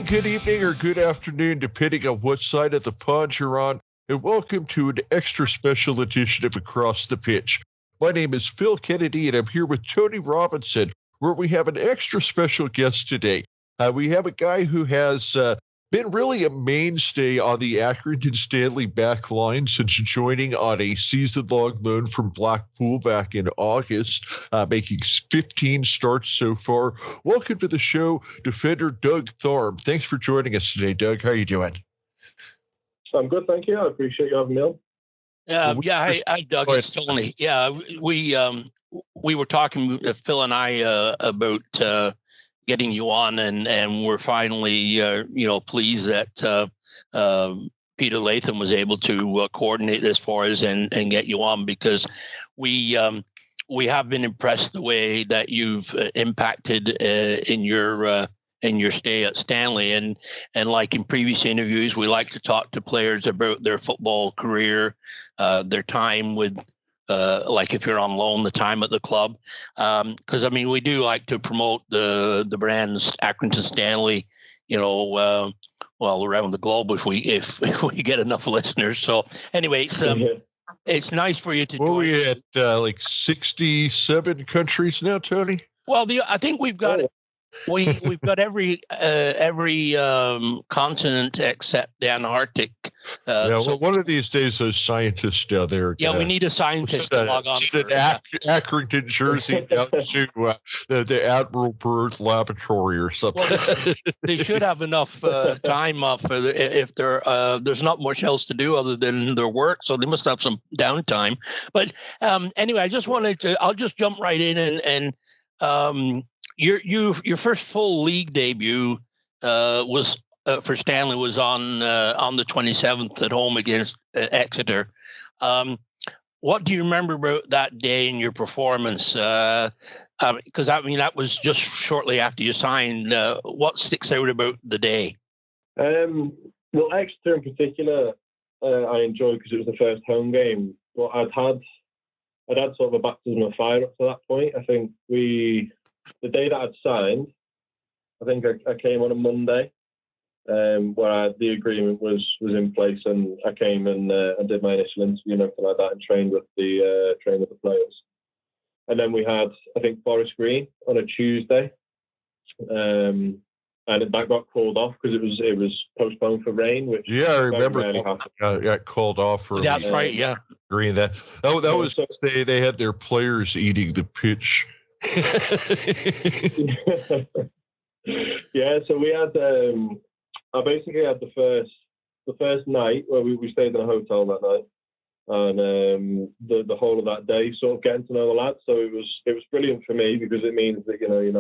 good evening, or good afternoon, depending on what side of the pond you're on, and welcome to an extra special edition of Across the Pitch. My name is Phil Kennedy, and I'm here with Tony Robinson, where we have an extra special guest today. We have a guy who has been really a mainstay on the Accrington Stanley back line since joining on a season-long loan from Blackpool back in August, making 15 starts so far. Welcome to the show, defender Doug Tharme. Thanks for joining us today, Doug. How are you doing? I'm good, thank you. I appreciate you having me on. Hi, Doug. It's Tony. Yeah, we were talking, Phil and I, about getting you on, and we're finally, pleased that Peter Latham was able to coordinate this for us and get you on, because we have been impressed the way that you've impacted in your stay at Stanley, and like in previous interviews, we like to talk to players about their football career, their time with. Like if you're on loan, the time at the club, because we do like to promote the brands Accrington Stanley, around the globe if we get enough listeners. So anyway, it's nice for you to. Well, we at like 67 countries now, Tony. Well, I think we've got. We've got every continent except the Antarctic. One of these days, those scientists down there. We need a scientist to log on. Accrington, Jersey, down to the Admiral Byrd Laboratory or something. Well, they should have enough time off if there's not much else to do other than their work, so they must have some downtime. But anyway, I just wanted to. I'll just jump right in and. Your first full league debut was for Stanley was on the 27th at home against Exeter. What do you remember about that day and your performance? Because that was just shortly after you signed. What sticks out about the day? Well, Exeter in particular, I enjoyed because it was the first home game. But I'd had sort of a baptism of fire up to that point. I think the day that I'd signed, I think I came on a Monday, where the agreement was in place, and I came and did my initial interview and everything like that, and trained with the players. And then we had, I think, Forest Green on a Tuesday, and that got called off because it was postponed for rain. Which I remember got called off for. That's right. Yeah, Green. That was they had their players eating the pitch. Yeah, so we had I basically had the first night where we stayed in a hotel that night, and the whole of that day sort of getting to know the lads. So it was brilliant for me because it means that you're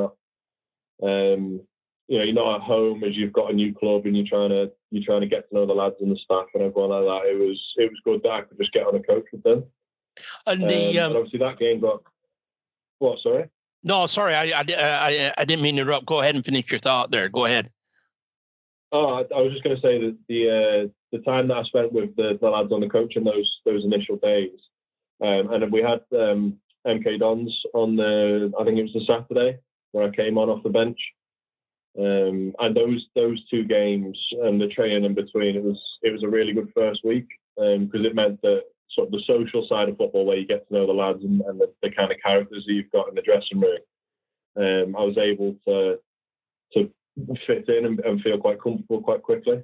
not at home as you've got a new club and you're trying to get to know the lads and the staff and everyone like that. It was good that I could just get on a coach with them. And obviously that game got. What? Sorry. No, sorry. I didn't mean to interrupt. Go ahead and finish your thought there. Go ahead. Oh, I was just going to say that the time that I spent with the lads on the coach in those initial days, and then we had MK Dons on I think it was the Saturday where I came on off the bench, and those two games and the training in between, it was a really good first week because it meant that. Sort of the social side of football where you get to know the lads and the kind of characters that you've got in the dressing room. I was able to fit in and feel quite comfortable quite quickly.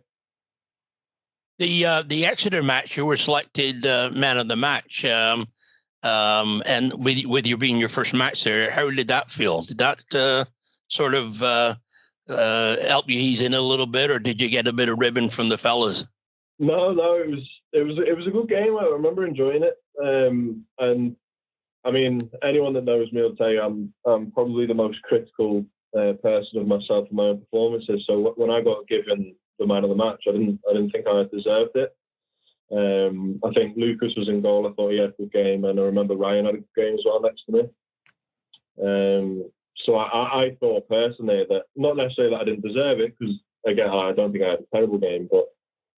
The Exeter match, you were selected man of the match, and with you being your first match there, how did that feel? Did that sort of help you ease in a little bit, or did you get a bit of ribbon from the fellas? No, it was a good game. I remember enjoying it. And I mean, anyone that knows me will tell you I'm probably the most critical person of myself and my own performances. So when I got given the man of the match, I didn't think I deserved it. I think Lucas was in goal. I thought he had a good game, and I remember Ryan had a good game as well next to me. So I thought personally that not necessarily that I didn't deserve it, because again I don't think I had a terrible game, but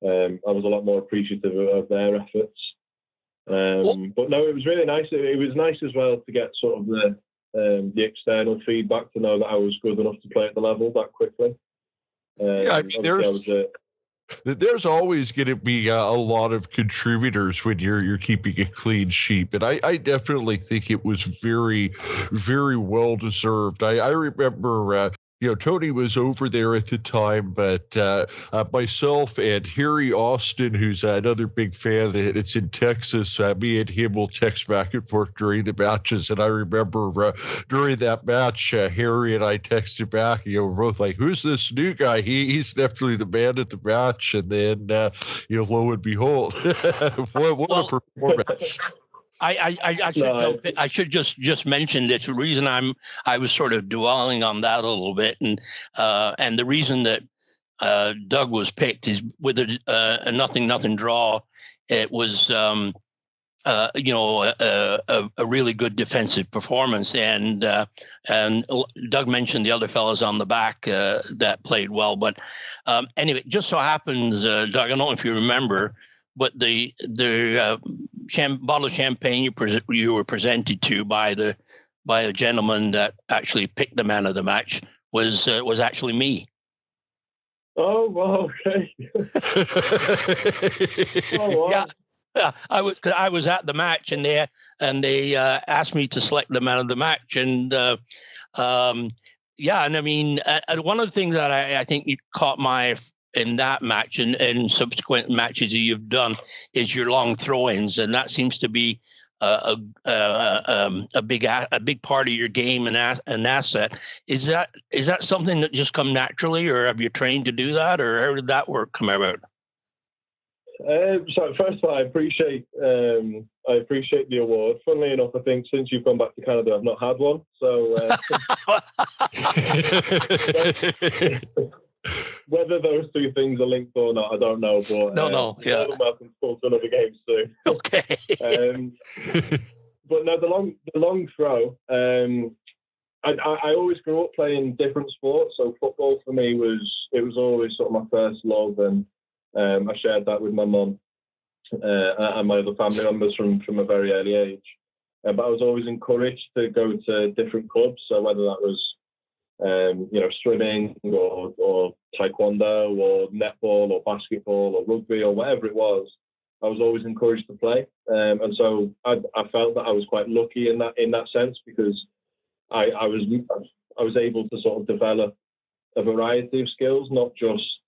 I was a lot more appreciative of their efforts. But no, it was really nice. It was nice as well to get sort of the external feedback to know that I was good enough to play at the level that quickly. Yeah, I mean, there's always going to be a lot of contributors when you're keeping a clean sheet, but I definitely think it was very, very well deserved. I remember. Tony was over there at the time, but myself and Harry Austin, who's another big fan that's in Texas, me and him will text back and forth during the matches. And I remember during that match, Harry and I texted back. We're both like, "Who's this new guy? He's definitely the man at the match." And then, lo and behold, what a performance! I should just mention that the reason I was sort of dwelling on that a little bit, and the reason that Doug was picked is with a 0-0 draw. It was a really good defensive performance, and Doug mentioned the other fellas on the back that played well. But anyway, just so happens, Doug, I don't know if you remember, but the bottle of champagne you were presented to by a gentleman that actually picked the man of the match was actually me. Oh, wow, okay. Oh, wow. Yeah, I was at the match, and they asked me to select the man of the match, and and I mean, one of the things that I think you caught my eye in that match and subsequent matches that you've done is your long throw-ins, and that seems to be a big part of your game and an asset. Is that something that just come naturally, or have you trained to do that, or how did that work come about? So first of all, I appreciate the award. Funnily enough, I think since you've gone back to Canada, I've not had one. So whether those two things are linked or not, I don't know. But yeah, I'm welcome to talk to another game soon. Okay. But no, the long throw. I always grew up playing different sports, so football for me was always sort of my first love, and I shared that with my mum and my other family members from a very early age. But I was always encouraged to go to different clubs. So whether that was, swimming or taekwondo or netball or basketball or rugby or whatever it was, I was always encouraged to play. And so I felt that I was quite lucky in that sense, because I was able to sort of develop a variety of skills, not just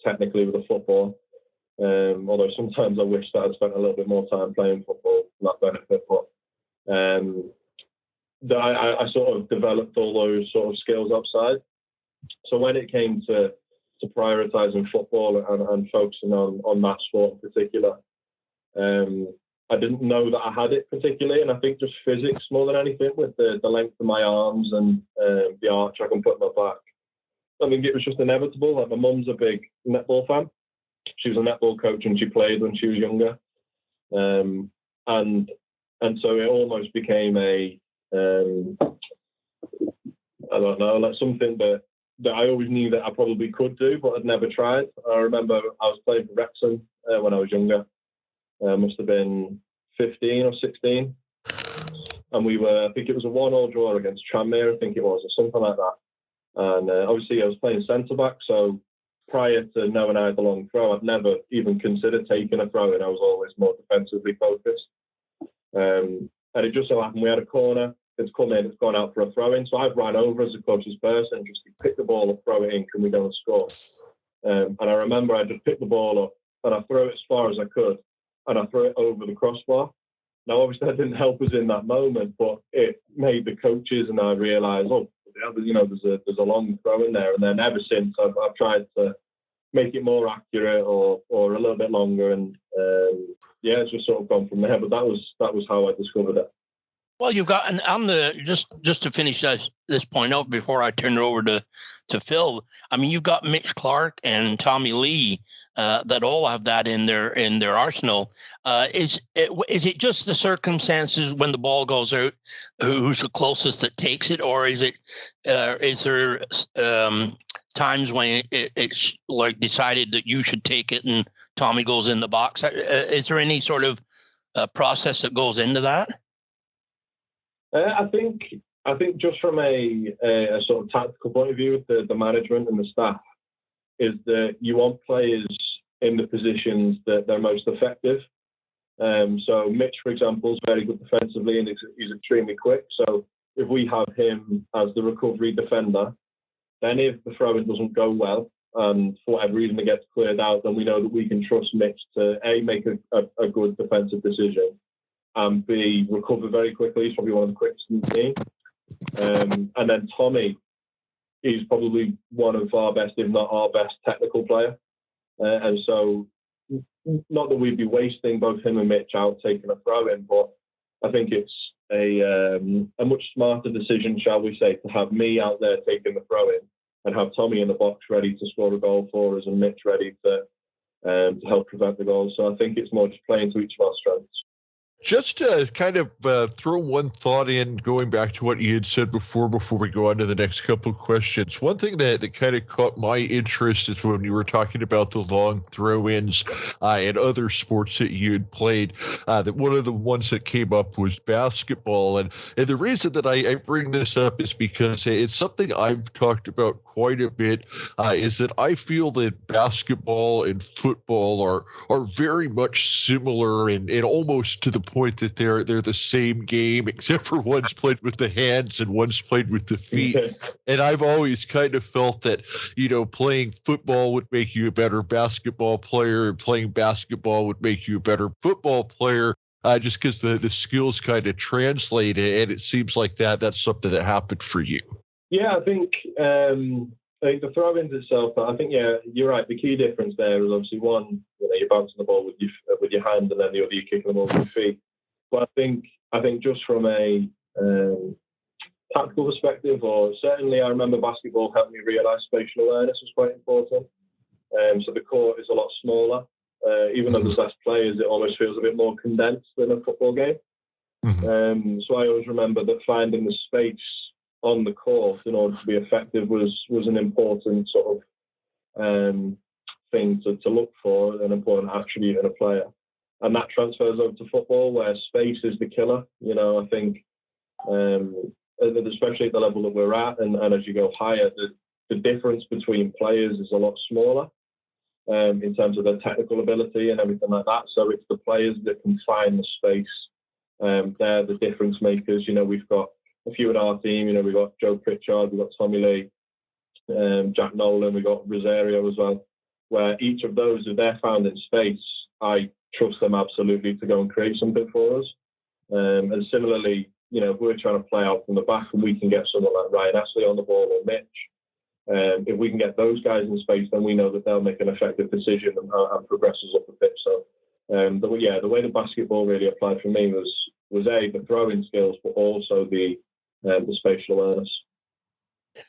technically with the football. Although sometimes I wish that I'd spent a little bit more time playing football for that benefit. But I sort of developed all those sort of skills outside. So when it came to prioritising football and focusing on that sport in particular, I didn't know that I had it particularly, and I think just physics more than anything, with the length of my arms and the arch I can put in my back. I think it was just inevitable. Like, my mum's a big netball fan. She was a netball coach and she played when she was younger. And so it almost became I don't know, like something that I always knew that I probably could do, but I'd never tried. I remember I was playing for Wrexham when I was younger. Must have been 15 or 16. And I think it was a 1-1 draw against Tranmere, I think it was, or something like that. And obviously I was playing centre-back, so prior to knowing I had the long throw, I'd never even considered taking a throw, and I was always more defensively focused. And it just so happened we had a corner, it's come in, it's gone out for a throw-in, so I've ran over as a coach's person, just to pick the ball up, throw it in, can we go and score? And I remember I just picked the ball up, and I threw it as far as I could, and I threw it over the crossbar. Now, obviously, that didn't help us in that moment, but it made the coaches and I realise, there's a long throw in there. And then ever since, I've tried to make it more accurate or a little bit longer, and it's just sort of gone from there. But that was how I discovered it. Well, you've got, and on the just to finish this point out before I turn it over to Phil. I mean, you've got Mitch Clark and Tommy Lee that all have that in their arsenal. Is it just the circumstances when the ball goes out, who's the closest that takes it, or is there times when it's like decided that you should take it and Tommy goes in the box? Is there any sort of process that goes into that? I think just from a sort of tactical point of view with the management and the staff, is that you want players in the positions that they're most effective. So Mitch, for example, is very good defensively and he's extremely quick. So if we have him as the recovery defender, then if the throw-in doesn't go well and for whatever reason it gets cleared out, then we know that we can trust Mitch to A, make a good defensive decision, and B, recover very quickly. He's probably one of the quickest in the team. And then Tommy is probably one of our best, if not our best, technical player. And so, not that we'd be wasting both him and Mitch out taking a throw-in, but I think it's a much smarter decision, shall we say, to have me out there taking the throw-in and have Tommy in the box ready to score a goal for us and Mitch ready to help prevent the goal. So I think it's more just playing to each of our strengths. Just to kind of throw one thought in, going back to what you had said before we go on to the next couple of questions. One thing that kind of caught my interest is when you were talking about the long throw-ins and other sports that you had played, that one of the ones that came up was basketball. And the reason that I bring this up is because it's something I've talked about quite a bit, is that I feel that basketball and football are very much similar and almost to the point that they're the same game, except for one's played with the hands and one's played with the feet. And I've always kind of felt that, playing football would make you a better basketball player, and playing basketball would make you a better football player, just because the skills kind of translate. And it seems like that's something that happened for you. Yeah, I think the throw-ins itself, I think, yeah, you're right. The key difference there is obviously one, you're bouncing the ball with your hand, and then the other you're kicking the ball with your feet. But I think just from a tactical perspective, or certainly I remember basketball helped me realise spatial awareness was quite important. So the court is a lot smaller. Even though there's less players, it almost feels a bit more condensed than a football game. Mm-hmm. So I always remember that finding the space on the court in order to be effective was an important sort of thing to look for, an important attribute in a player. And that transfers over to football, where space is the killer. I think, especially at the level that we're at, and as you go higher, the difference between players is a lot smaller in terms of their technical ability and everything like that. So it's the players that can find the space. They're the difference makers. We've got a few in our team. We've got Joe Pritchard, we've got Tommy Lee, Jack Nolan, we've got Rosario as well, where each of those, if they're found in space, I trust them absolutely to go and create something for us. And similarly, if we're trying to play out from the back and we can get someone like Ryan Astley on the ball or Mitch, if we can get those guys in space, then we know that they'll make an effective decision and progress us up the pitch. So, the way the basketball really applied for me was A, the throwing skills, but also the spatial awareness.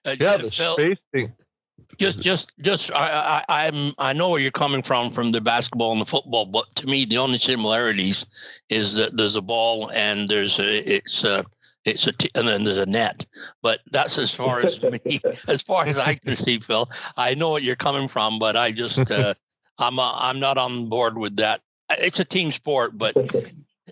The space thing. I know where you're coming from the basketball and the football, but to me the only similarities is that there's a ball and and then there's a net. But that's as far as me, as far as I can see, Phil. I know what you're coming from, but I just I'm not on board with that. It's a team sport, but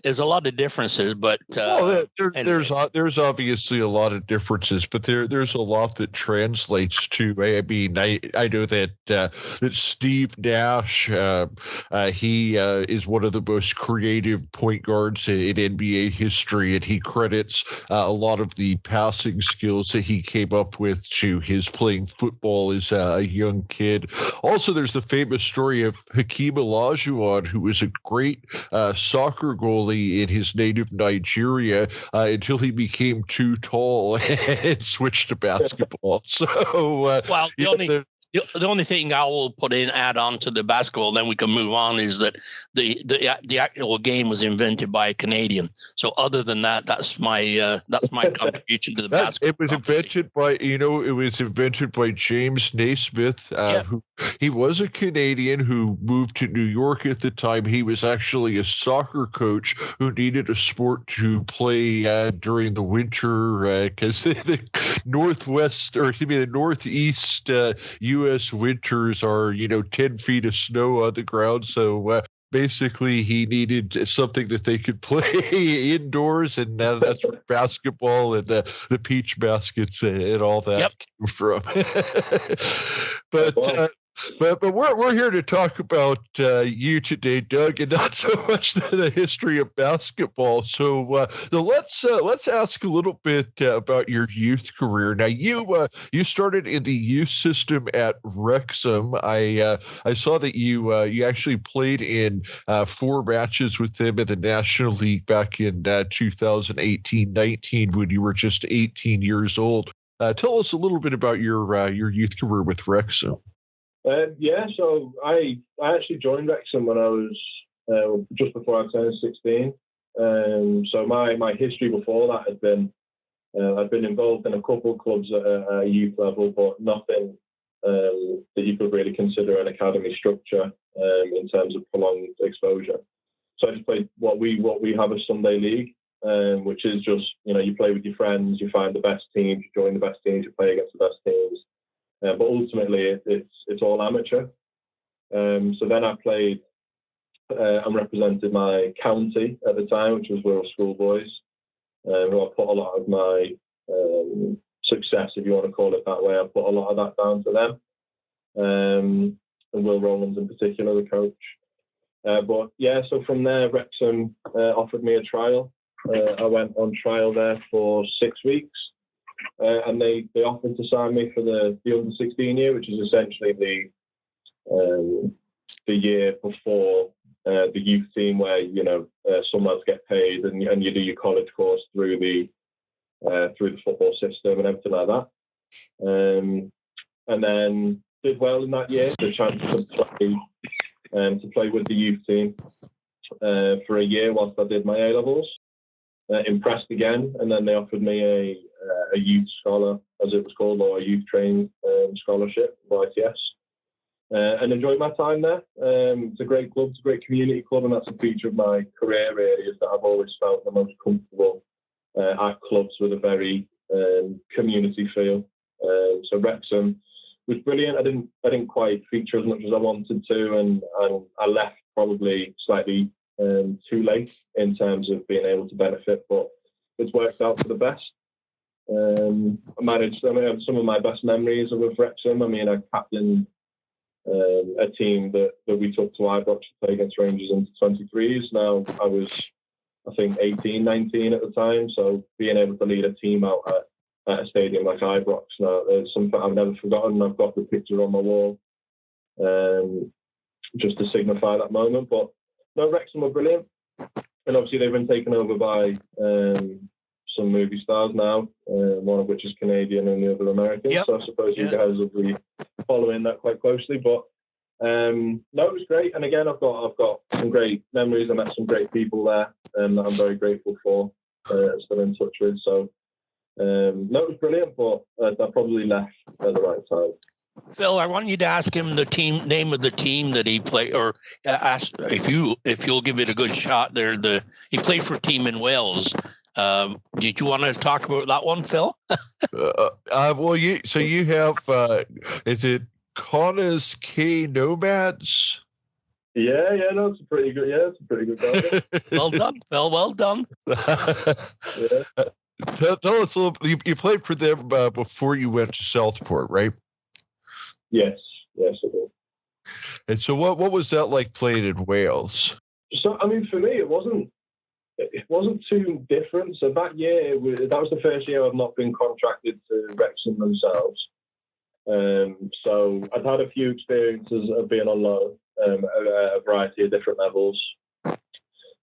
there's a lot of differences, but there's obviously a lot of differences, but there's a lot that translates to. I mean, I know that Steve Nash, he is one of the most creative point guards in NBA history, and he credits a lot of the passing skills that he came up with to his playing football as a young kid. Also, there's the famous story of Hakeem Olajuwon, who was a great soccer goalie in his native Nigeria until he became too tall and switched to basketball. So, the only thing I will add on to the basketball, then we can move on, is that the actual game was invented by a Canadian. So other than that, that's my contribution to the basketball. It was invented by James Naismith, who he was a Canadian who moved to New York at the time. He was actually a soccer coach who needed a sport to play during the winter because the northeast U.S. winters are 10 feet of snow on the ground. So basically, he needed something that they could play indoors, and that's where basketball and the peach baskets and all that came from. But But we're here to talk about you today, Doug, and not so much the history of basketball. So let's ask a little bit about your youth career. Now you started in the youth system at Wrexham. I saw that you actually played in 4 matches with them in the National League back in 2018-19 when you were just 18 years old. Tell us a little bit about your youth career with Wrexham. So I actually joined Wrexham when I was just before I turned 16. So my history before that had been I've been involved in a couple of clubs at a youth level, but nothing that you could really consider an academy structure in terms of prolonged exposure. So I just played what we have as Sunday League, which is just you play with your friends, you find the best teams, you join the best teams, you play against the best teams. But ultimately, it's all amateur. So then I played and represented my county at the time, which was Wirral Schoolboys, who I put a lot of my success, if you want to call it that way, I put a lot of that down to them. And Will Rowlands in particular, the coach. So from there, Wrexham offered me a trial. I went on trial there for 6 weeks. And they offered to sign me for the under 16 year, which is essentially the year before the youth team, where some lads get paid and you do your college course through the football system and everything like that. And then did well in that year, the chance to play with the youth team for a year whilst I did my A levels. Impressed again, and then they offered me a youth scholar, as it was called, or a youth trained scholarship, YTS, and enjoyed my time there. It's a great club, it's a great community club, and that's a feature of my career really, is that I've always felt the most comfortable at clubs with a very community feel. So Wrexham was brilliant. I didn't quite feature as much as I wanted to, and I left probably slightly too late in terms of being able to benefit, but it's worked out for the best. Some of my best memories are with Wrexham. I captained a team that we took to Ibrox to play against Rangers into 23s. Now, I was, I think, 18, 19 at the time, so being able to lead a team out at a stadium like Ibrox now is something I've never forgotten. I've got the picture on my wall just to signify that moment. But no, Wrexham were brilliant, and obviously they've been taken over by some movie stars now, one of which is Canadian and the other American. Yep. So I suppose you guys will be following that quite closely. But no, it was great, and again, I've got some great memories. I met some great people there, that I'm very grateful for. Still in touch with. So no, it was brilliant, but I probably left at the right time. Phil, I want you to ask him the name of the team that he played, or ask if you'll give it a good shot there. He played for a team in Wales. Did you want to talk about that one, Phil? You have is it Connors K Nomads? Yeah, no, it's a pretty good goal. Well done, Phil. Well done. Yeah. Tell us a little. You played for them before you went to Southport, right? Yes, I did. And so, what was that like playing in Wales? So, for me, it wasn't too different. So that year, that was the first year I've not been contracted to Wrexham themselves. So I'd had a few experiences of being on loan at a variety of different levels.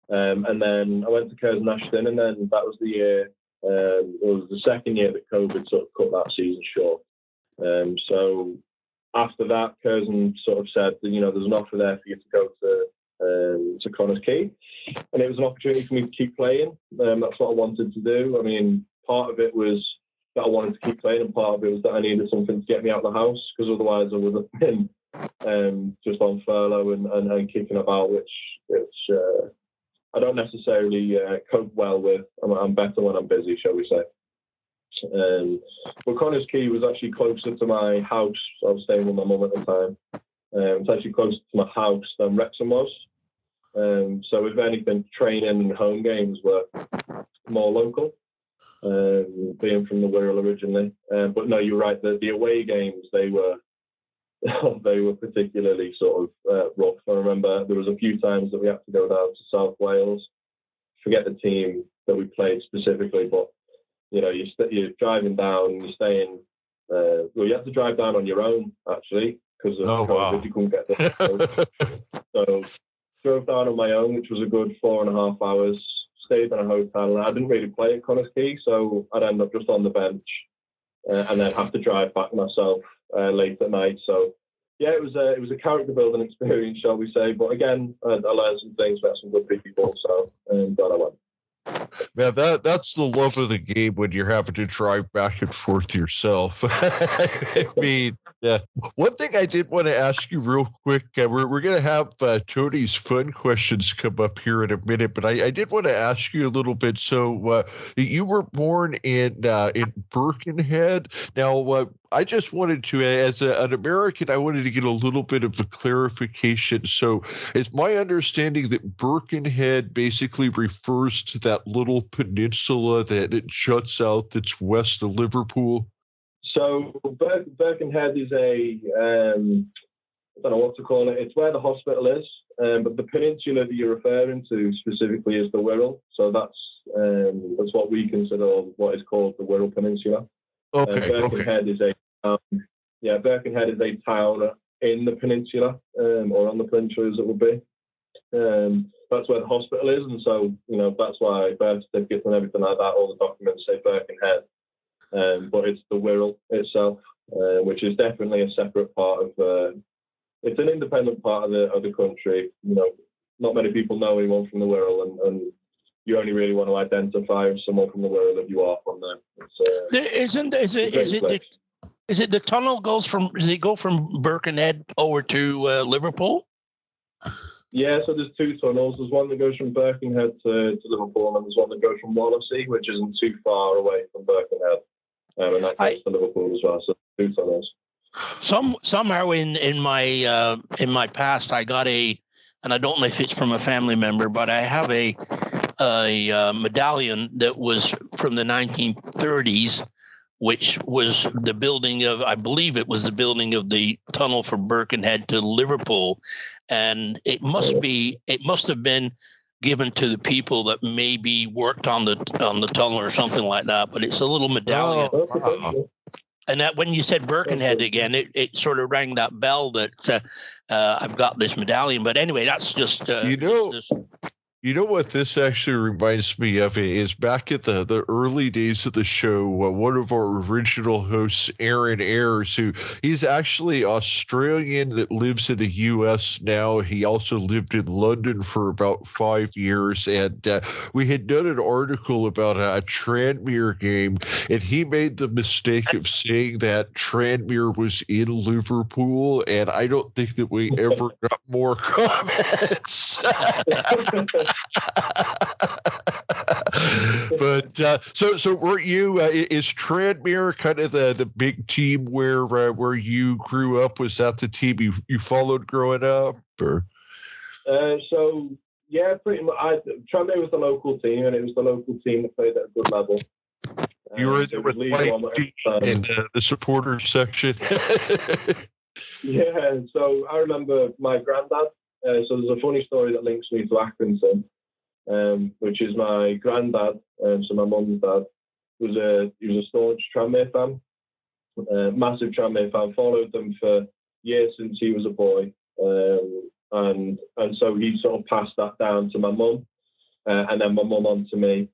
And then I went to Curzon Ashton, and then that was the year. It was the second year that COVID sort of cut that season short. So after that, Curzon sort of said that, there's an offer there for you to go to Connors Key, and it was an opportunity for me to keep playing. That's what I wanted to do. Part of it was that I wanted to keep playing, and part of it was that I needed something to get me out of the house, because otherwise I would have been just on furlough and kicking about, which I don't necessarily cope well with. I'm better when I'm busy, shall we say. But Connors Key was actually closer to my house. I was staying with my mum at the time. It's actually closer to my house than Wrexham was. So if anything, training and home games were more local, being from the Wirral originally. But no, you're right. The away games, they were they were particularly sort of rough. I remember there was a few times that we had to go down to South Wales. Forget the team that we played specifically, but you're driving down, you're staying. You have to drive down on your own actually because of COVID. Wow. You couldn't get there. So drove down on my own, which was a good 4.5 hours. Stayed in a hotel, and I didn't really play at Connah's Quay, so I'd end up just on the bench, and then have to drive back myself late at night. So yeah, it was a character building experience, shall we say? But again, I learned some things, met some good people, so glad I went. Man, that's the love of the game when you're having to drive back and forth yourself. I mean, yeah. One thing I did want to ask you real quick, we're going to have Tony's fun questions come up here in a minute, but I did want to ask you a little bit. So you were born in Birkenhead. Now, I just wanted to, as an American, I wanted to get a little bit of a clarification. So it's my understanding that Birkenhead basically refers to that little peninsula that juts out that's west of Liverpool? So Birkenhead is I don't know what to call it. It's where the hospital is, but the peninsula that you're referring to specifically is the Wirral. So that's what we consider what is called the Wirral Peninsula. Okay. Birkenhead is Birkenhead is a town in the peninsula, or on the peninsula as it would be. That's where the hospital is, and so that's why birth certificates and everything like that, all the documents say Birkenhead. But it's the Wirral itself, which is definitely a separate part of. It's an independent part of the country. Not many people know anyone from the Wirral, and you only really want to identify someone from the Wirral if you are from there. Is it the tunnel goes from? Does it go from Birkenhead over to Liverpool? Yeah, so there's two tunnels. There's one that goes from Birkenhead to Liverpool, and there's one that goes from Wallasey, which isn't too far away from Birkenhead, and that goes to Liverpool as well. So two tunnels. Somehow in my past, I got and I don't know if it's from a family member, but I have a medallion that was from the 1930s, which was the building of, I believe it was the building of the tunnel from Birkenhead to Liverpool, and it must have been given to the people that maybe worked on the tunnel or something like that. But it's a little medallion. Oh, wow. And that when you said Birkenhead again, it sort of rang that bell that I've got this medallion. But anyway, that's just You know what this actually reminds me of is back at the early days of the show, one of our original hosts, Aaron Ayers, he's actually Australian that lives in the U.S. now. He also lived in London for about 5 years, and we had done an article about a Tranmere game, and he made the mistake of saying that Tranmere was in Liverpool, and I don't think that we ever got more comments. But so weren't you? Is Tranmere kind of the big team where you grew up? Was that the team you followed growing up? Or? So yeah, pretty much. Tranmere was the local team, and it was the local team that played at a good level. You were there with Mike in the supporter section. Yeah, so I remember my granddad. So there's a funny story that links me to Accrington. Which is my granddad, so my mum's dad, he was a staunch Tranmere fan, massive Tranmere fan, followed them for years since he was a boy, and so he sort of passed that down to my mum, and then my mum on to me.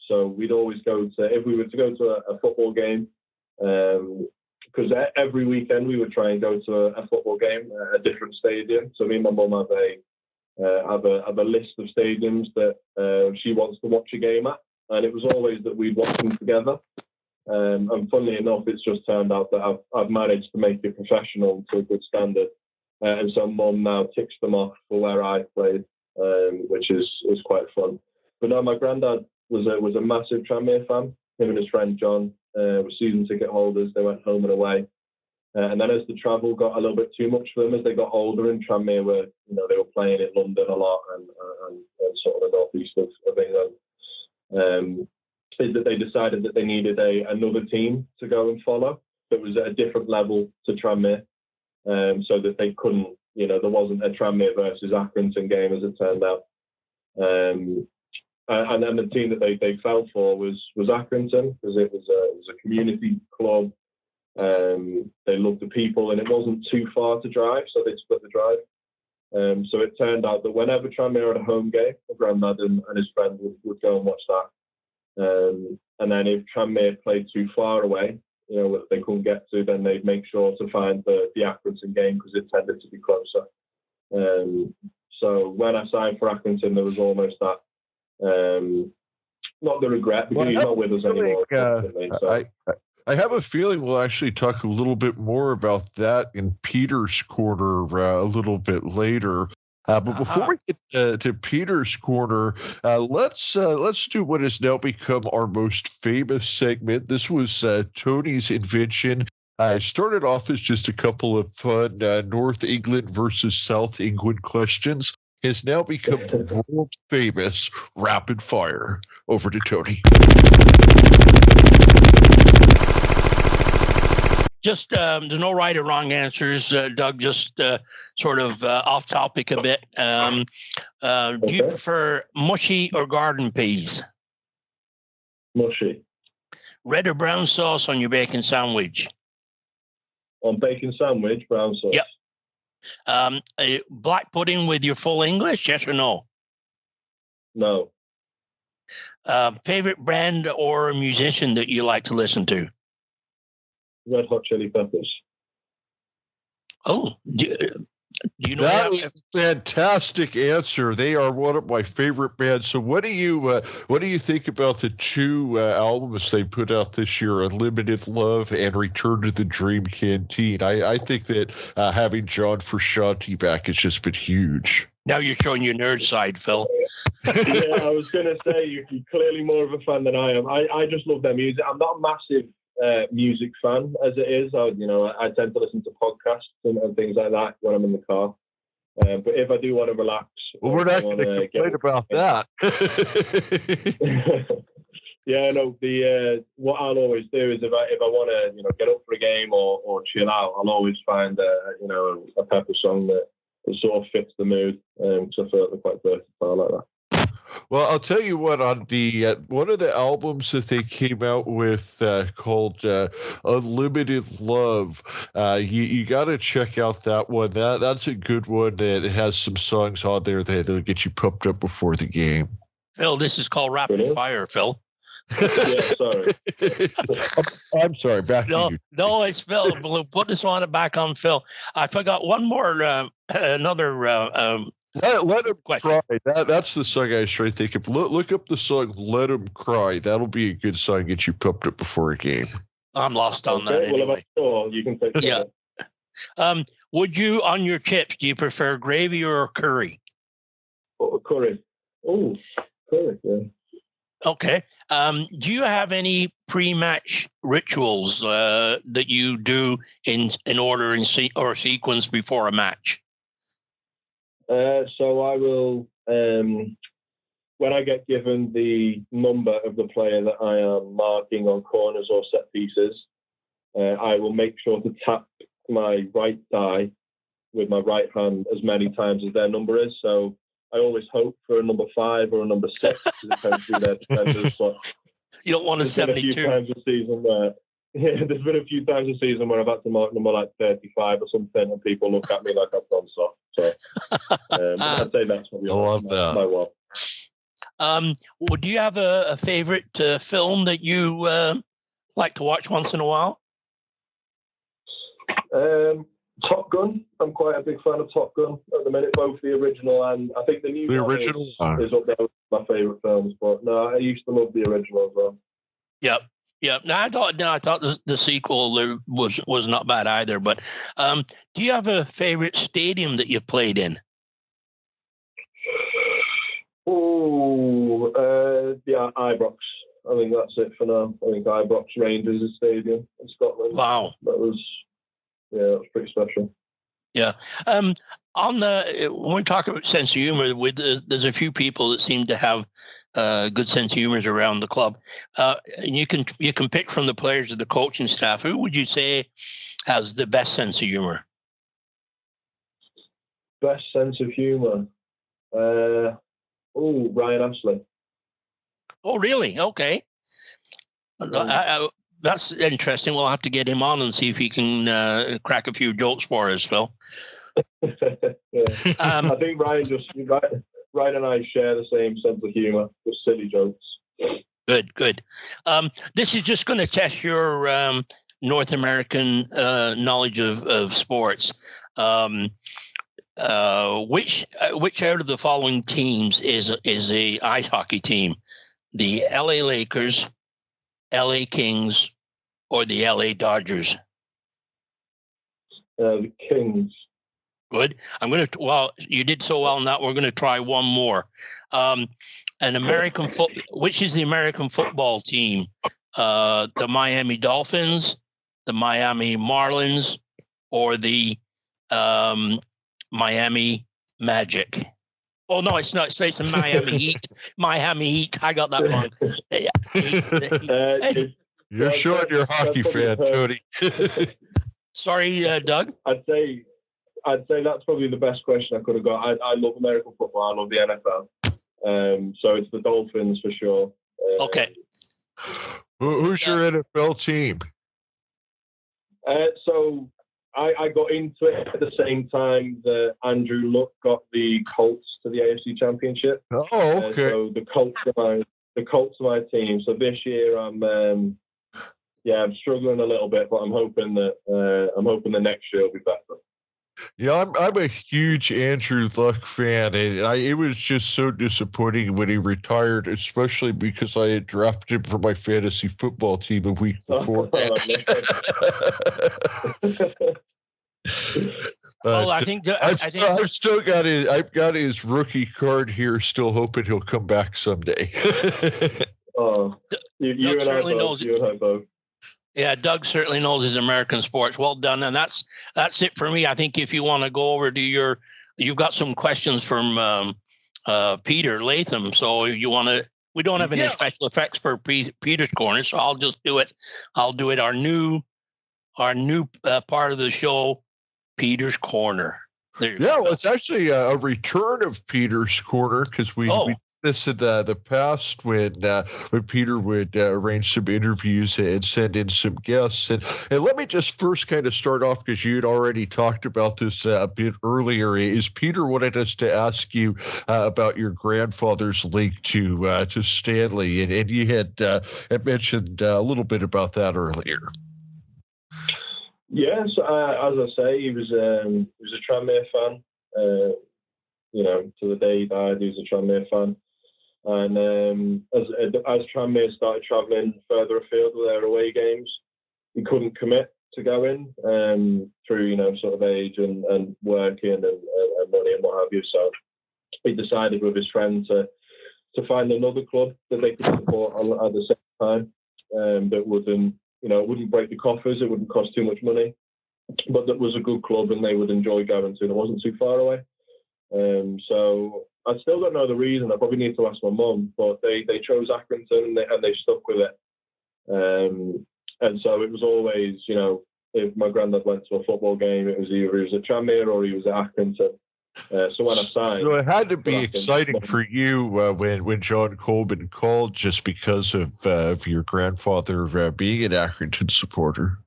So we'd always if we were to go to a football game, because every weekend we would try and go to a football game at a different stadium. So me and my mum have a list of stadiums that she wants to watch a game at, and it was always that we'd watch them together. And funnily enough, it's just turned out that I've managed to make it professional to a good standard, and so Mum now ticks them off for where I played, which is quite fun. But no, my granddad was a massive Tranmere fan. Him and his friend John were season ticket holders. They went home and away. And then as the travel got a little bit too much for them as they got older, and Tranmere were, they were playing in London a lot and sort of the northeast of England, they decided that they needed another team to go and follow that was at a different level to Tranmere. so that they couldn't, there wasn't a Tranmere versus Accrington game as it turned out. And then the team that they fell for was Accrington, because it was a community club. They loved the people, and it wasn't too far to drive, so they split the drive. So it turned out that whenever Tranmere had a home game, my granddad and his friend would go and watch that. And then if Tranmere played too far away, that they couldn't get to, then they'd make sure to find the Accrington game, because it tended to be closer. So when I signed for Accrington, there was almost that, not the regret, because he's not with us anymore. I have a feeling we'll actually talk a little bit more about that in Peter's Corner a little bit later. But before we get to Peter's Corner, let's do what has now become our most famous segment. This was Tony's invention. It started off as just a couple of fun North England versus South England questions. Has now become the world famous rapid fire. Over to Tony. Just there's no right or wrong answers, Doug. Just sort of off topic a bit. Do you prefer mushy or garden peas? Mushy. Red or brown sauce on your bacon sandwich? On bacon sandwich, brown sauce. Yep. Black pudding with your full English? Yes or no? No. Favorite brand or musician that you like to listen to? Red Hot Chili Peppers. Oh, do you know that is a fantastic answer. They are one of my favorite bands. So what do you think about the two albums they put out this year, Unlimited Love and Return to the Dream Canteen? I think that having John Frusciante back has just been huge. Now you're showing your nerd side, Phil. Yeah, I was going to say, you're clearly more of a fan than I am. I just love their music. I'm not a massive music fan as it is. I tend to listen to podcasts and things like that when I'm in the car. But if I do want to relax, we're not going to complain about that. Yeah, no. What I'll always do is if I want to get up for a game or chill out, I'll always find a Pepper song that sort of fits the mood. So I feel like they're quite versatile like that. Well, I'll tell you what, on the one of the albums that they came out with called Unlimited Love, you got to check out that one. That's a good one. It has some songs on there that'll get you pumped up before the game. Phil, this is called Rapid Fire, Phil. Yeah, sorry. I'm sorry. Back to you. No, it's Phil. We'll put this one back on Phil. I forgot one more, another Let Him Cry. That's the song I was trying to think of. Look up the song Let Him Cry. That'll be a good song to get you pumped up before a game. I'm lost on that anyway. Well, you can take that. Would you, on your chips, do you prefer gravy or curry? Curry. Oh, curry, yeah. Okay. Do you have any pre-match rituals that you do in order or sequence before a match? So I will, when I get given the number of the player that I am marking on corners or set pieces, I will make sure to tap my right thigh with my right hand as many times as their number is. So I always hope for a number 5 or a number 6 because it tends to be their defenders. But you don't want a 72. There's been a few times this season where I've had to mark number like 35 or something, and people look at me like I've gone soft. So I'd say that's what we love that. My one. Well, do you have a favorite film that you like to watch once in a while? Top Gun. I'm quite a big fan of Top Gun at the minute, both the original and I think the new one original is up there with my favorite films. But no, I used to love the original as well. Yep. Yeah, I thought the sequel was not bad either. But do you have a favorite stadium that you've played in? Oh, yeah, Ibrox. I think that's it for now. I think Ibrox Rangers Stadium in Scotland. Wow, that was pretty special. Yeah. When we talk about sense of humor, there's a few people that seem to have good sense of humor around the club. And you can pick from the players or the coaching staff. Who would you say has the best sense of humor? Best sense of humour. Ryan Astley. Oh, really? Okay. That's interesting. We'll have to get him on and see if he can crack a few jokes for us, Phil. Yeah. I think Ryan and I share the same sense of humour, just silly jokes. Good. This is just going to test your North American knowledge of sports. Which out of the following teams is a ice hockey team? The LA Lakers, LA Kings, or the LA Dodgers? The Kings. Good. You did so well in that. We're going to try one more. Which is the American football team? The Miami Dolphins, the Miami Marlins, or the Miami Magic? Oh, no, it's not. It's the Miami Heat. Miami Heat. I got that wrong. You're showing you're a hockey fan, Tony. Sorry, Doug. I'd say that's probably the best question I could have got. I love American football. I love the NFL. So it's the Dolphins for sure. Okay. Who's your NFL team? So I got into it at the same time that Andrew Luck got the Colts to the AFC Championship. Oh, okay. So the Colts are my team. So this year I'm struggling a little bit, but I'm hoping the next year will be better. Yeah, I'm a huge Andrew Luck fan, and it was just so disappointing when he retired, especially because I had drafted him for my fantasy football team a week before. I've still got his rookie card here. Still hoping he'll come back someday. You and I both. Yeah, Doug certainly knows his American sports. Well done, and that's it for me. I think if you want to go over to you've got some questions from Peter Latham. So if you want to, we don't have any special effects for Peter's corner, so I'll just do it. I'll do it. Our new part of the show, Peter's corner. Well, it's actually a return of Peter's corner because we this in the past when Peter would arrange some interviews and send in some guests. And let me just first kind of start off because you had already talked about this a bit earlier. Is Peter wanted us to ask you about your grandfather's link to Stanley, and you had mentioned a little bit about that earlier. Yes, as I say, he was a Tranmere fan. To the day he died, he was a Tranmere fan. And as Tranmere started travelling further afield with their away games, he couldn't commit to going through, sort of age and working and money and what have you. So he decided with his friend to find another club that they could support at the same time that wouldn't, it wouldn't break the coffers, it wouldn't cost too much money, but that was a good club and they would enjoy going to, and it wasn't too far away. So I still don't know the reason. I probably need to ask my mum, but they chose Accrington and they stuck with it. And so it was always, if my granddad went to a football game, it was either he was at Tranmere or he was at Accrington. So when I signed, so it had to be exciting for you when John Coleman called, just because of your grandfather being an Accrington supporter.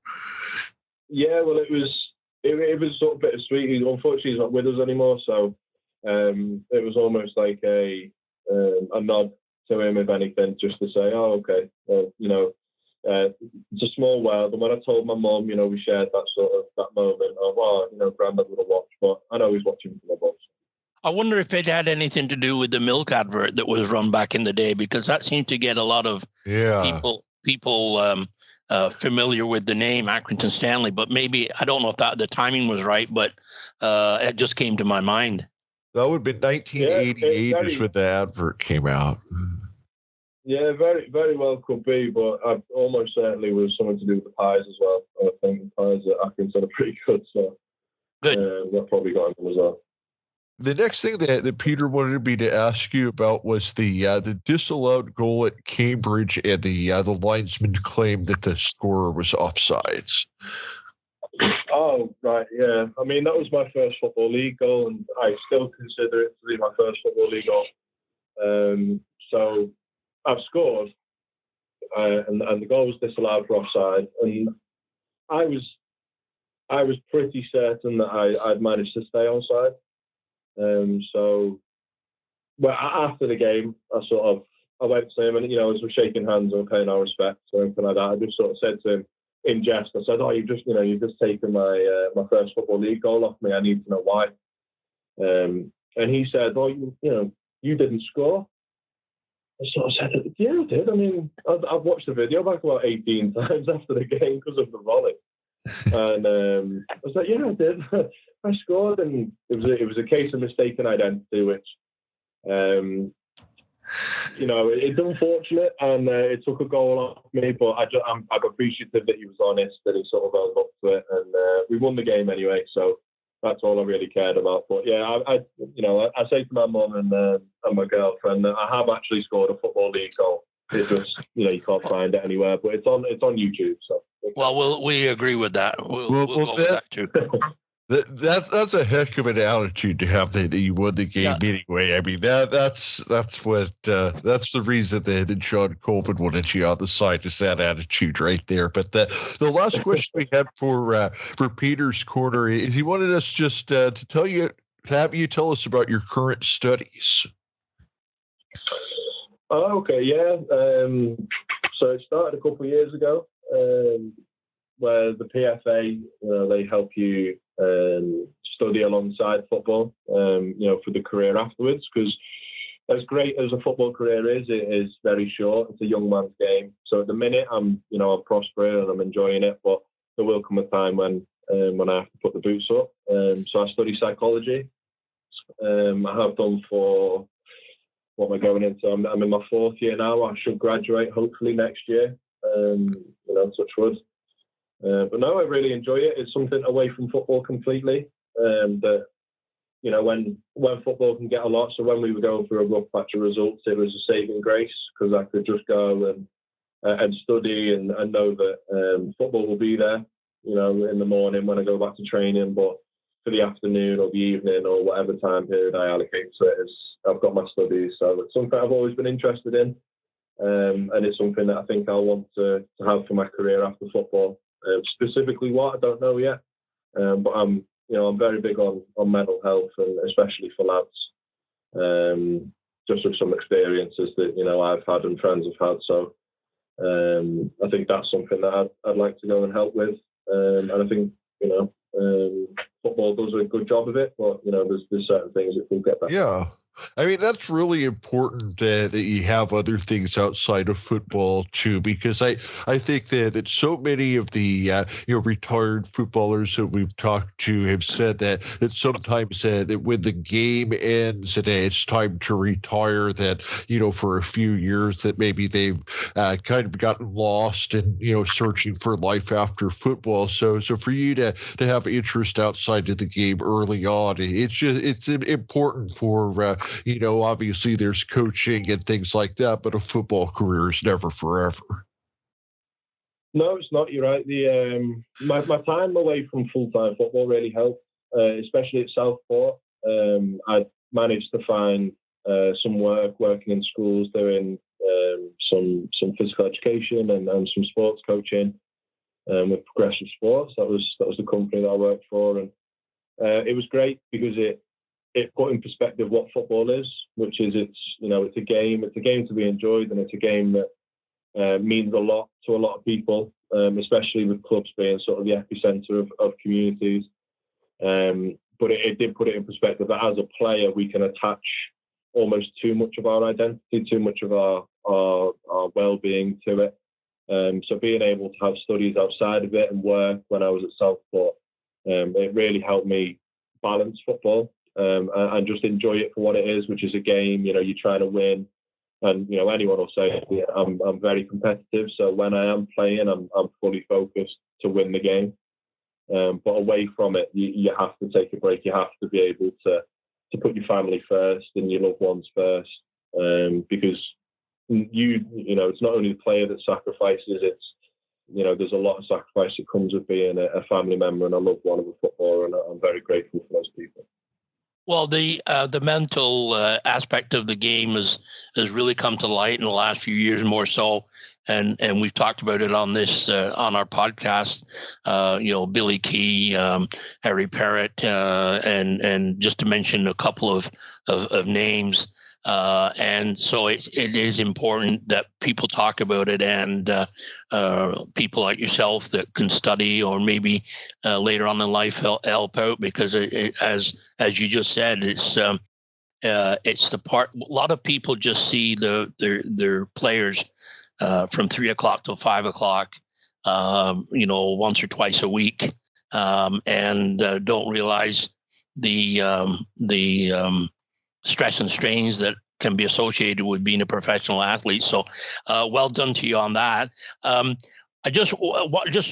Yeah, well, it was sort of bittersweet. Unfortunately, he's not with us anymore, so it was almost like a nod to him, if anything, just to say, "Oh, okay, well, it's a small world." And when I told my mum, we shared that moment of, Grandad would have watched, but I know he's watching from above. I wonder if it had anything to do with the milk advert that was run back in the day, because that seemed to get a lot of people familiar with the name Accrington Stanley. But maybe, I don't know if the timing was right, but it just came to my mind. That would be 1988 is when the advert came out. Yeah, very, very well could be, but I almost certainly was something to do with the pies as well. I think the pies at Accrington are pretty good, so good. That probably got him as well. The next thing that Peter wanted me to ask you about was the disallowed goal at Cambridge and the linesman claimed that the scorer was offsides. Oh, right, yeah. I mean, that was my first Football League goal, and I still consider it to be my first Football League goal. So I've scored, and the goal was disallowed for offside, and I was pretty certain that I'd managed to stay onside. So, well, after the game, I went to him, and as we're shaking hands and paying our respects or anything like that, I just sort of said to him in jest, I said, "Oh, you've just taken my first Football League goal off me. I need to know why." And he said, "Oh, you didn't score." I sort of said, "Yeah, I did. I mean, I've watched the video back about 18 times after the game because of the volley." And I was like, "Yeah, I did. I scored." And it was a case of mistaken identity, which, it's unfortunate, and it took a goal off me. But I'm appreciative that he was honest, that he sort of owned up to it, and we won the game anyway. So that's all I really cared about. But yeah, I say to my mum and my girlfriend that I have actually scored a Football League goal. It just, you can't find it anywhere, but it's on YouTube. So well, we agree with that. We'll go with that too. That's a heck of an attitude to have that you won the game anyway. I mean, that's the reason that John Colvin wanted you on the side, is that attitude right there. But the last question we had for Peter's Corner is he wanted us just to have you tell us about your current studies. Oh, okay, yeah. So it started a couple of years ago, where the PFA, they help you study alongside football, for the career afterwards. Because as great as a football career is, it is very short. It's a young man's game. So at the minute, I'm prospering and I'm enjoying it. But there will come a time when I have to put the boots up. So I study psychology. I have done for, what am I going into? I'm in my fourth year now. I should graduate hopefully next year. Touch wood. But no, I really enjoy it. It's something away from football completely. That when football can get a lot. So when we were going through a rough patch of results, it was a saving grace, because I could just go and study and know that football will be there. In the morning when I go back to training, but for the afternoon or the evening or whatever time period I allocate to it, I've got my studies. So it's something I've always been interested in, and it's something that I think I want to have for my career after football. Specifically what, I don't know yet, but I'm very big on mental health, and especially for lads, just with some experiences that I've had and friends have had. So I think that's something that I'd like to go and help with, and I think football does a good job of it, but there's certain things that will get better. Yeah, I mean, that's really important that you have other things outside of football too, because I think that so many of the retired footballers that we've talked to have said that sometimes that when the game ends and it's time to retire, that for a few years that maybe they've kind of gotten lost in searching for life after football. So for you to have interest outside of the game early on, it's important for obviously there's coaching and things like that, but a football career is never forever. No, it's not. You're right. The my time away from full-time football really helped, especially at Southport. I managed to find some work working in schools doing some physical education and some sports coaching with Progressive Sports. That was the company that I worked for, and it was great because it put in perspective what football is, which is it's a game. It's a game to be enjoyed, and it's a game that means a lot to a lot of people, especially with clubs being sort of the epicenter of communities. But it did put it in perspective that as a player, we can attach almost too much of our identity, too much of our well-being to it. So being able to have studies outside of it and work when I was at Southport, it really helped me balance football and just enjoy it for what it is, which is a game. You're trying to win, and anyone will say I'm very competitive. So when I am playing, I'm fully focused to win the game. But away from it, you have to take a break. You have to be able to put your family first and your loved ones first, because it's not only the player that sacrifices, there's a lot of sacrifice that comes with being a family member and a loved one of a footballer, and I'm very grateful for those people. Well, the mental aspect of the game has really come to light in the last few years more so, and we've talked about it on this on our podcast. Billy Key, Harry Parrott, and just to mention a couple of names. And so it is important that people talk about it, and people like yourself that can study or maybe later on in life help out, because as you just said, it's the part. A lot of people just see their players from 3 o'clock till 5 o'clock, once or twice a week, and don't realize the stress and strains that can be associated with being a professional athlete. So well done to you on that. I just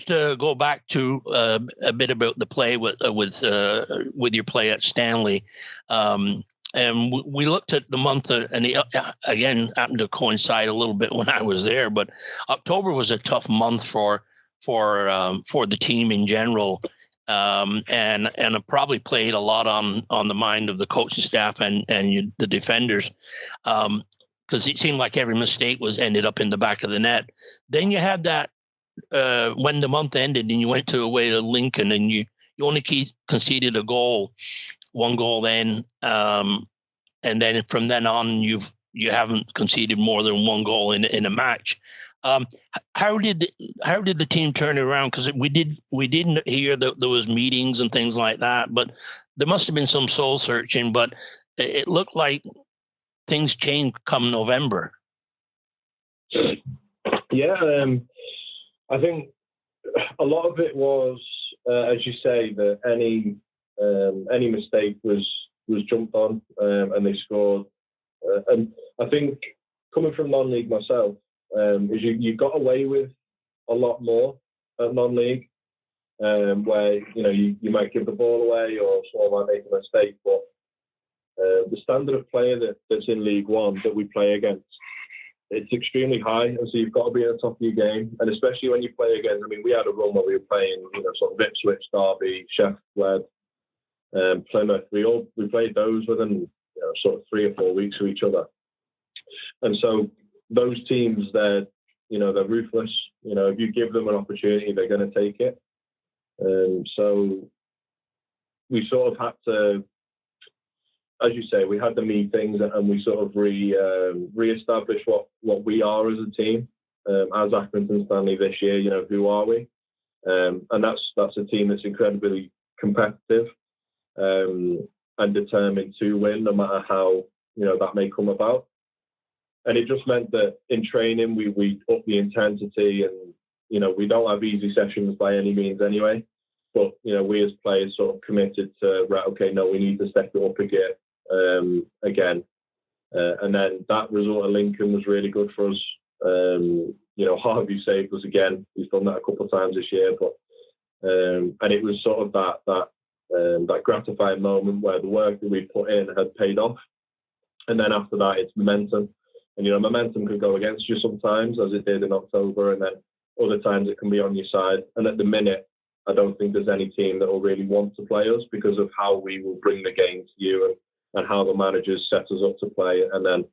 go back to a bit about the play with your play at Stanley. And we looked at the month, and again happened to coincide a little bit when I was there, but October was a tough month for the team in general. And it probably played a lot on the mind of the coaching staff and the defenders, because it seemed like every mistake ended up in the back of the net. Then you had that when the month ended and you went away to Lincoln, and you only conceded one goal then, and then from then on you haven't conceded more than one goal in a match. How did the team turn around? Because we didn't hear that there was meetings and things like that, but there must have been some soul searching. But it looked like things changed come November. Yeah, I think a lot of it was, as you say, that any mistake was jumped on, and they scored. And I think coming from non-league myself, is you got away with a lot more at non-league, where you might give the ball away or someone might make a mistake, but the standard of player that's in League One that we play against, it's extremely high, and so you've got to be at the top of your game, and especially when you play against. I mean, we had a run where we were playing, sort of Ipswich, Derby, Sheffield, Plymouth. We played those within sort of 3 or 4 weeks of each other, and so those teams, they're ruthless. If you give them an opportunity, they're going to take it. So we sort of had to, as you say, we had the meetings, and we sort of re-establish what we are as a team, as Accrington Stanley this year. Who are we? And that's a team that's incredibly competitive, and determined to win, no matter how that may come about. And it just meant that in training we up the intensity, and we don't have easy sessions by any means anyway. But we as players sort of committed to, right, okay, no, we need to step it up again. And then that result at Lincoln was really good for us. Harvey saved us again. He's done that a couple of times this year, but and it was sort of that gratifying moment where the work that we put in had paid off. And then after that, it's momentum. And momentum can go against you sometimes, as it did in October, and then other times it can be on your side. And at the minute, I don't think there's any team that will really want to play us because of how we will bring the game to you, and how the managers set us up to play, and then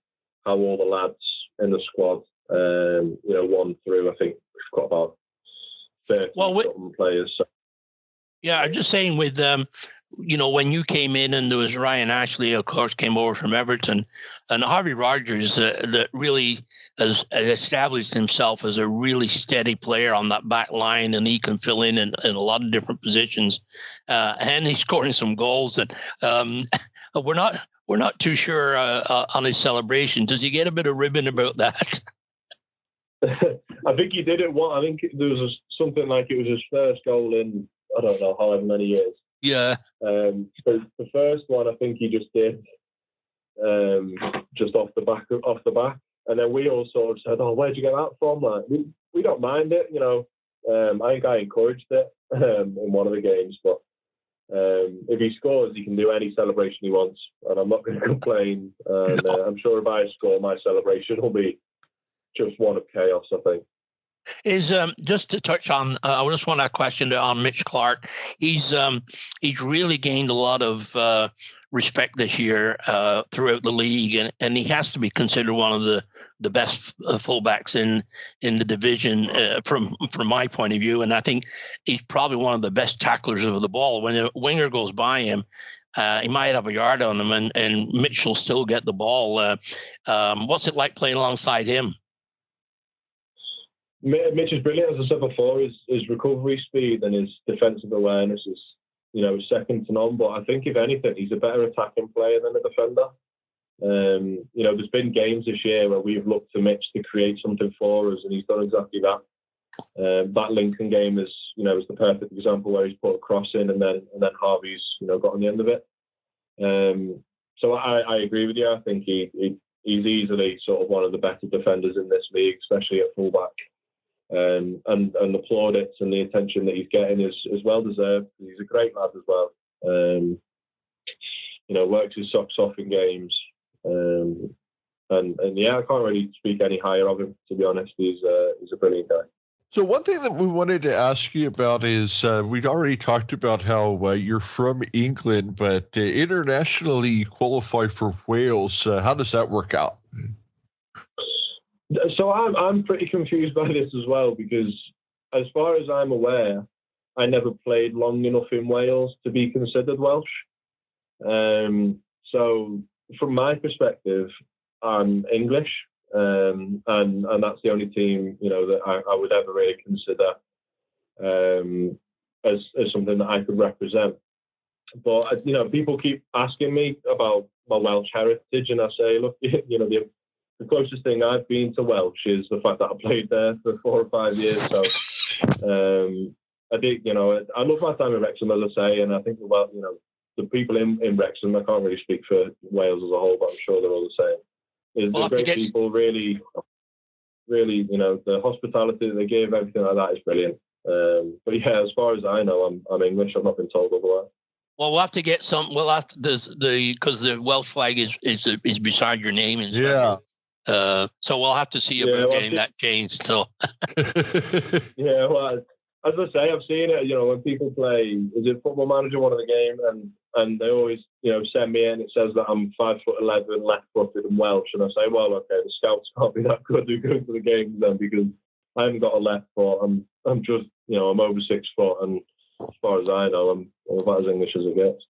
how all the lads in the squad, won through. I think we've got about 30 players. So. Yeah, I'm just saying with, when you came in, and there was Ryan Ashley, of course, came over from Everton, and Harvey Rogers that really has established himself as a really steady player on that back line, and he can fill in a lot of different positions, and he's scoring some goals. And we're not too sure on his celebration. Does he get a bit of ribbon about that? I think he did it. I think there was something like it was his first goal in, I don't know, however many years. Yeah. So the first one, I think he just did, just off the back, and then we all sort of said, "Oh, where'd you get that from?" Like, we don't mind it, I think I encouraged it in one of the games, but if he scores, he can do any celebration he wants, and I'm not going to complain. And I'm sure if I score, my celebration will be just one of chaos, I think. Is just to touch on, I just want to question on Mitch Clark. He's really gained a lot of respect this year throughout the league, and he has to be considered one of the best fullbacks in the division from my point of view. And I think he's probably one of the best tacklers of the ball. When a winger goes by him, he might have a yard on him, and Mitch will still get the ball. What's it like playing alongside him? Mitch is brilliant, as I said before. His recovery speed and his defensive awareness is, second to none. But I think, if anything, he's a better attacking player than a defender. There's been games this year where we've looked to Mitch to create something for us, and he's done exactly that. That Lincoln game is the perfect example where he's put a cross in, and then Harvey's got on the end of it. So I agree with you. I think he's easily sort of one of the better defenders in this league, especially at fullback. And the plaudits and the attention that he's getting is well deserved. He's a great lad as well. Works his socks off in games. And yeah, I can't really speak any higher of him, to be honest. He's a brilliant guy. So one thing that we wanted to ask you about is we'd already talked about how you're from England, but internationally you qualify for Wales. How does that work out? So I'm pretty confused by this as well, because as far as I'm aware, I never played long enough in Wales to be considered Welsh. So from my perspective, I'm English, and that's the only team that I would ever really consider as something that I could represent. But people keep asking me about my Welsh heritage, and I say, look, the closest thing I've been to Welsh is the fact that I played there for 4 or 5 years. So I think, I love my time in Wrexham, as I say, and I think, the people in Wrexham, I can't really speak for Wales as a whole, but I'm sure they're all the same. They're great people, really, the hospitality that they give, everything like that is brilliant. But yeah, as far as I know, I'm English. I've not been told otherwise. Well, we'll have to get some. We'll have to, because the Welsh flag is beside your name and stuff. Yeah. So we'll have to see about getting that changed. So. Yeah, well, as I say, I've seen it. When people play, is it Football Manager, one of the games, and they always, send me in. It says that I'm 5'11", left-footed, and Welsh, and I say, well, okay, the scouts can't be that good who go to the games then, because I haven't got a left foot. I'm just, I'm over 6 foot, and as far as I know, I'm about as English as it gets.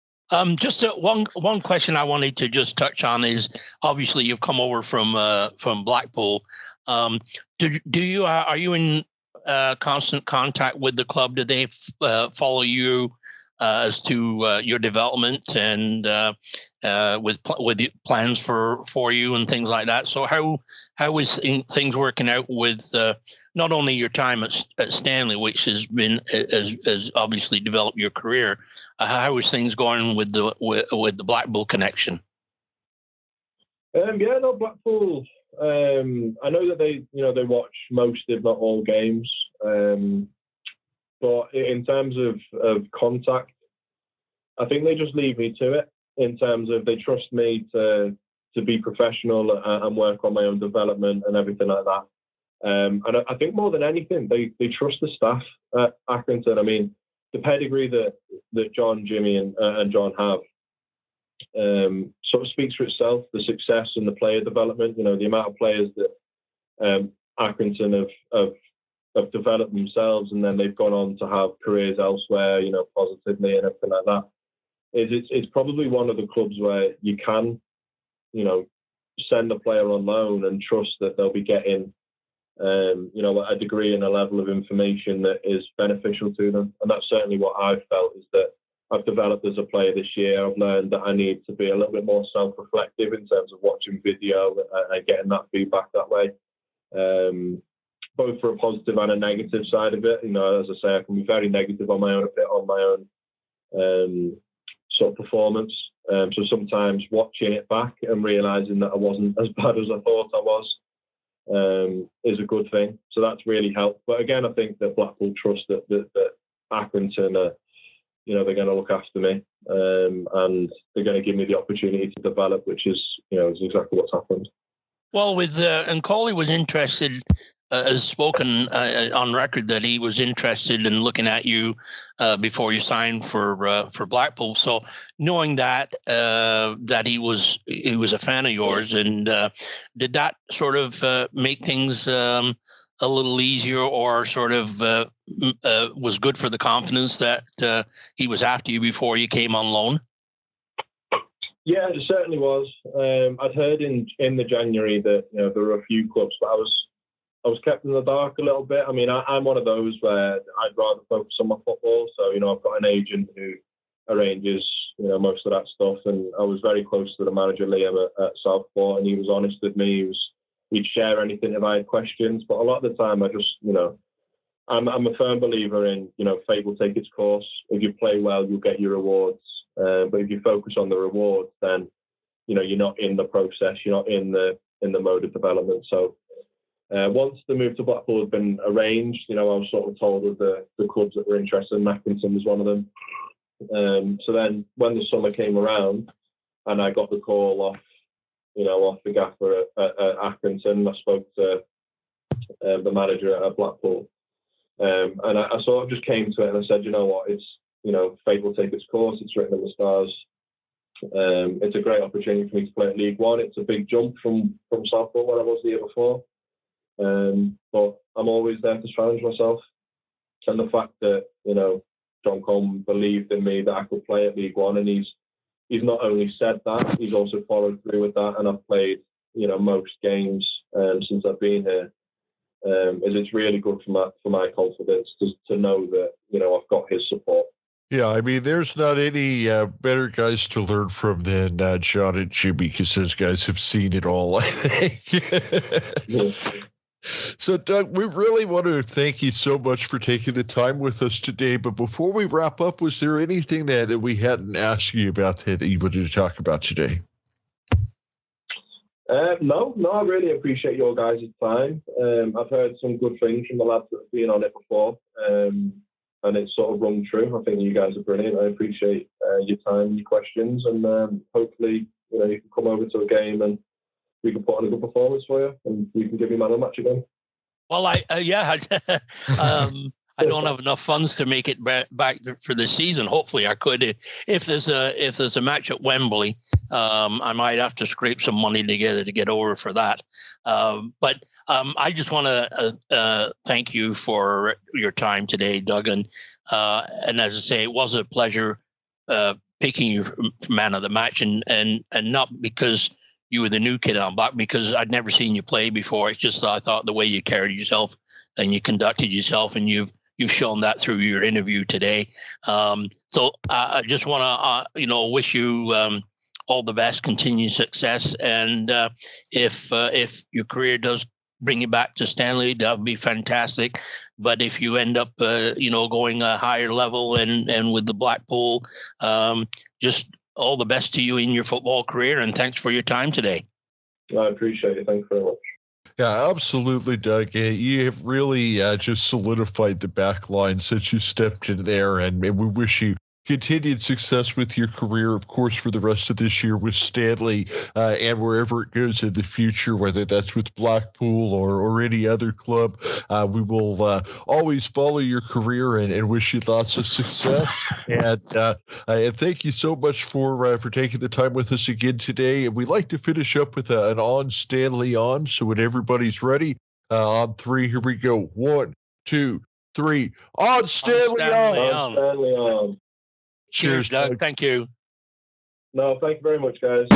Just one question I wanted to just touch on is, obviously you've come over from Blackpool. Are you in constant contact with the club? Do they follow you as to your development and with plans for you and things like that? So how is things working out with not only your time at Stanley, which has obviously developed your career? How is things going with the Blackpool connection? Blackpool. I know that they watch most, if not all, games. But in terms of contact, I think they just leave me to it. In terms of, they trust me to be professional and work on my own development and everything like that. And I think more than anything, they trust the staff at Accrington. I mean, the pedigree that John, Jimmy, and John have sort of speaks for itself. The success and the player development, the amount of players that Accrington have developed themselves, and then they've gone on to have careers elsewhere, positively and everything like that. It's probably one of the clubs where you can, send a player on loan and trust that they'll be getting, a degree and a level of information that is beneficial to them. And that's certainly what I've felt, is that I've developed as a player this year. I've learned that I need to be a little bit more self-reflective in terms of watching video and getting that feedback that way. Both for a positive and a negative side of it. As I say, I can be very negative on my own sort of performance. So sometimes watching it back and realising that I wasn't as bad as I thought I was is a good thing. So that's really helped. But again, I think that Blackpool trust that Accrington are, they're going to look after me, and they're going to give me the opportunity to develop, which is, is exactly what's happened. Well, and Coley was interested has spoken on record that he was interested in looking at you before you signed for Blackpool. So knowing that he was a fan of yours, and did that sort of make things a little easier, or sort of was good for the confidence that he was after you before you came on loan? Yeah, it certainly was. I'd heard in the January that there were a few clubs, but I was kept in the dark a little bit. I mean, I'm one of those where I'd rather focus on my football. So I've got an agent who arranges most of that stuff, and I was very close to the manager Liam at Southport, and he was honest with me. He'd share anything if I had questions, but a lot of the time I just I'm a firm believer in fate will take its course. If you play well, you'll get your rewards. But if you focus on the rewards, then you're not in the process, you're not in the mode of development. So once the move to Blackpool had been arranged, I was sort of told of the clubs that were interested, and Accrington was one of them. So then when the summer came around and I got the call off the gaffer at Accrington, I spoke to the manager at Blackpool, and I sort of just came to it and I said, you know what, it's fate will take its course. It's written in the stars. It's a great opportunity for me to play at League One. It's a big jump from Southport where I was the year before. But I'm always there to challenge myself. And the fact that, John Coleman believed in me that I could play at League One, and he's not only said that, he's also followed through with that. And I've played, most games since I've been here. It's really good for my confidence to know that, I've got his support. Yeah, I mean, there's not any better guys to learn from than John and Jimmy, because those guys have seen it all, I think. Yeah. So, Doug, we really want to thank you so much for taking the time with us today. But before we wrap up, was there anything that we hadn't asked you about that you wanted to talk about today? No, I really appreciate your guys' time. I've heard some good things from the lads that have been on it before. And it's sort of rung true. I think you guys are brilliant. I appreciate your time and your questions. And hopefully, you can come over to a game and we can put on a good performance for you, and we can give you man of the match again. Well, I don't have enough funds to make it back for the season. Hopefully, I could. If there's a match at Wembley, I might have to scrape some money together to get over for that. But I just want to thank you for your time today, Doug. And as I say, it was a pleasure picking you for man of the match, and not because you were the new kid on block, because I'd never seen you play before. It's just that I thought the way you carried yourself and you conducted yourself, and you've shown that through your interview today. So I just want to, wish you all the best, continued success. And if your career does bring you back to Stanley, that would be fantastic. But if you end up, going a higher level and with the Blackpool, just all the best to you in your football career. And thanks for your time today. I appreciate it. Thanks very much. Yeah, absolutely, Doug. You have really just solidified the back line since you stepped in there, and we wish you continued success with your career, of course, for the rest of this year with Stanley and wherever it goes in the future, whether that's with Blackpool or any other club. We will always follow your career and wish you lots of success. And thank you so much for taking the time with us again today. And we'd like to finish up with an on Stanley on. So when everybody's ready, on three, here we go. 1, 2, 3. On Stanley on. On Stanley on. Cheers, Doug. Thank you. No, thank you very much, guys.